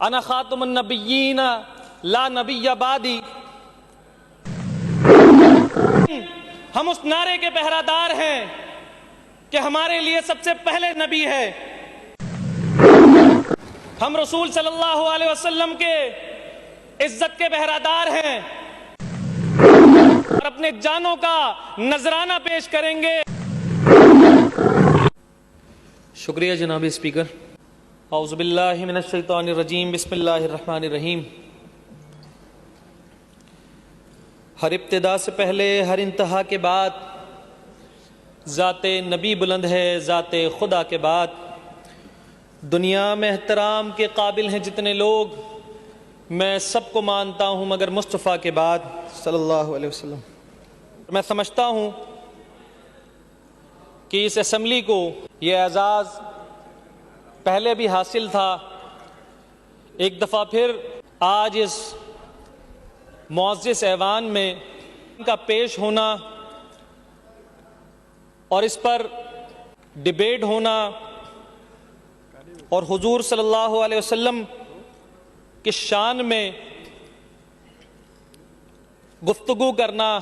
انا خاتم النبیین لا نبی بعدی۔ ہم اس نعرے کے پہرہ دار ہیں کہ ہمارے لیے سب سے پہلے نبی ہے۔ ہم رسول صلی اللہ علیہ وسلم کے عزت کے پہرہ دار ہیں اور اپنے جانوں کا نذرانہ پیش کریں گے۔ شکریہ جناب اسپیکر۔ اعوذ باللہ من الشیطان الرجیم، بسم اللہ الرحمن الرحیم۔ ہر ابتدا سے پہلے ہر انتہا کے بعد ذات نبی بلند ہے، ذات خدا کے بعد دنیا میں احترام کے قابل ہیں جتنے لوگ، میں سب کو مانتا ہوں مگر مصطفیٰ کے بعد صلی اللہ علیہ وسلم۔ میں سمجھتا ہوں کہ اس اسمبلی کو یہ اعزاز پہلے بھی حاصل تھا، ایک دفعہ پھر آج اس معزز ایوان میں ان کا پیش ہونا اور اس پر ڈیبیٹ ہونا اور حضور صلی اللہ علیہ وسلم کی شان میں گفتگو کرنا،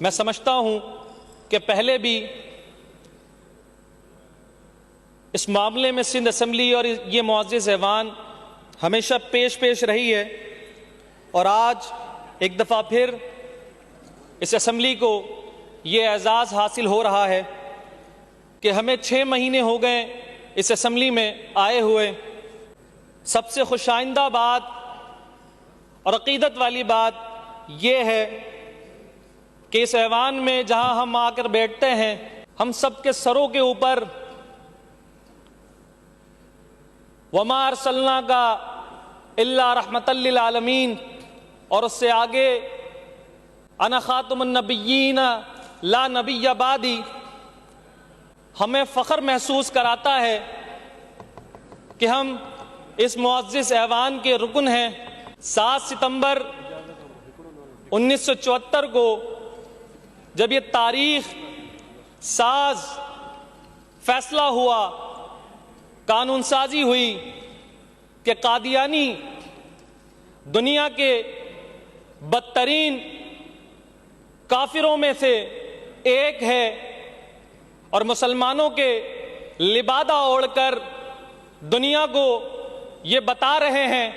میں سمجھتا ہوں کہ پہلے بھی اس معاملے میں سندھ اسمبلی اور یہ معزز ایوان ہمیشہ پیش رہی ہے، اور آج ایک دفعہ پھر اس اسمبلی کو یہ اعزاز حاصل ہو رہا ہے کہ ہمیں 6 مہینے ہو گئے اس اسمبلی میں آئے ہوئے۔ سب سے خوش آئندہ بات اور عقیدت والی بات یہ ہے کہ اس ایوان میں جہاں ہم آ کر بیٹھتے ہیں، ہم سب کے سروں کے اوپر وَمَا أَرْسَلْنَاكَ إِلَّا رَحْمَةً لِّلْعَالَمِينَ اور اس سے آگے انا خاتم النبیین لا نبی بعدی، ہمیں فخر محسوس کراتا ہے کہ ہم اس معزز ایوان کے رکن ہیں۔ 7 ستمبر 1974 کو جب یہ تاریخ ساز فیصلہ ہوا، قانون سازی ہوئی کہ قادیانی دنیا کے بدترین کافروں میں سے ایک ہے اور مسلمانوں کے لبادہ اوڑھ کر دنیا کو یہ بتا رہے ہیں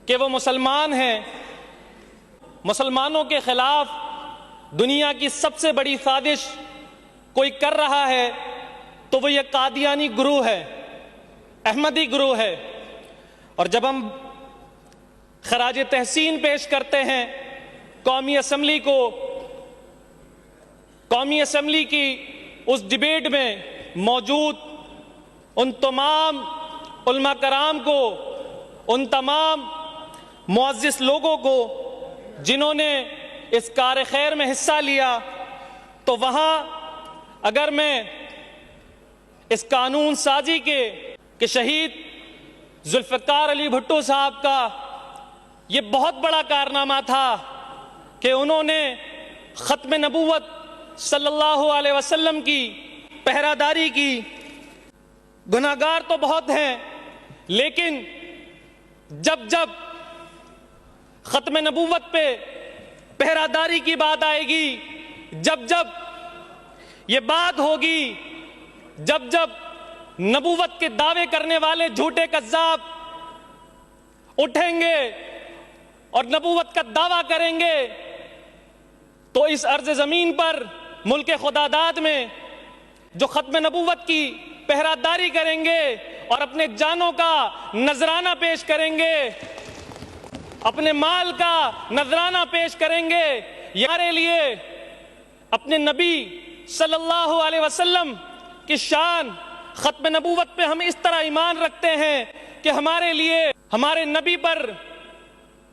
کہ وہ مسلمان ہیں۔ مسلمانوں کے خلاف دنیا کی سب سے بڑی سازش کوئی کر رہا ہے تو وہ یہ قادیانی گروہ ہے، احمدی گروہ ہے۔ اور جب ہم خراج تحسین پیش کرتے ہیں قومی اسمبلی کو، قومی اسمبلی کی اس ڈیبیٹ میں موجود ان تمام علماء کرام کو، ان تمام معزز لوگوں کو جنہوں نے اس کار خیر میں حصہ لیا، تو وہاں اگر میں اس قانون سازی کے کہ شہید ذوالفقار علی بھٹو صاحب کا یہ بہت بڑا کارنامہ تھا کہ انہوں نے ختم نبوت صلی اللہ علیہ وسلم کی پہرہ داری کی۔ گناہگار تو بہت ہیں، لیکن جب جب ختم نبوت پہ پہرہ داری کی بات آئے گی، جب جب یہ بات ہوگی، جب جب نبوت کے دعوے کرنے والے جھوٹے کذاب اٹھیں گے اور نبوت کا دعویٰ کریں گے، تو اس ارض زمین پر ملک خدا داد میں جو ختم نبوت کی پہرہ داری کریں گے اور اپنے جانوں کا نذرانہ پیش کریں گے، اپنے مال کا نذرانہ پیش کریں گے، ہمارے لیے اپنے نبی صلی اللہ علیہ وسلم کی شان، ختم نبوت پہ ہم اس طرح ایمان رکھتے ہیں کہ ہمارے لیے ہمارے نبی پر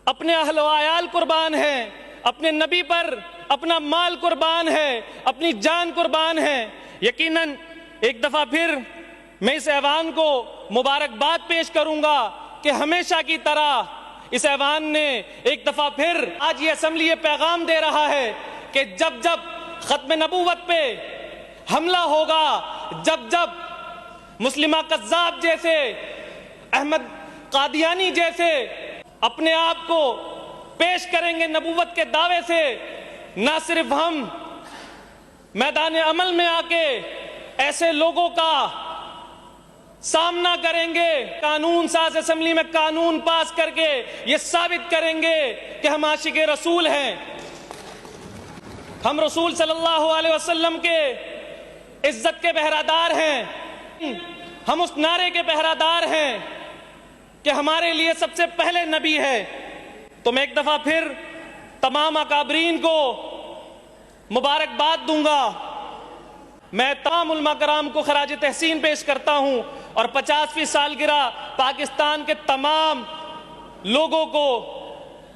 اپنے اہل و عیال قربان ہیں، اپنے نبی پر اپنا مال قربان ہے، اپنی جان قربان ہے۔ یقیناً ایک دفعہ پھر میں اس ایوان کو مبارکباد پیش کروں گا کہ ہمیشہ کی طرح اس ایوان نے ایک دفعہ پھر آج یہ اسمبلی یہ پیغام دے رہا ہے کہ جب جب ختم نبوت پہ حملہ ہوگا، جب جب مسلمہ قذاب جیسے قادیانی جیسے اپنے آپ کو پیش کریں گے نبوت کے دعوے سے، نہ صرف ہم میدان عمل میں آ کے ایسے لوگوں کا سامنا کریں گے، قانون ساز اسمبلی میں قانون پاس کر کے یہ ثابت کریں گے کہ ہم عاشق رسول ہیں، ہم رسول صلی اللہ علیہ وسلم کے عزت کے پہرادار ہیں، ہم اس نعرے کے پہرادار ہیں کہ ہمارے لیے سب سے پہلے نبی ہے۔ تو میں ایک دفعہ پھر تمام اکابرین کو مبارکباد دوں گا، میں تمام علماء کرام کو خراج تحسین پیش کرتا ہوں اور 50ویں سالگرہ پاکستان کے تمام لوگوں کو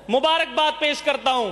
مبارکباد پیش کرتا ہوں۔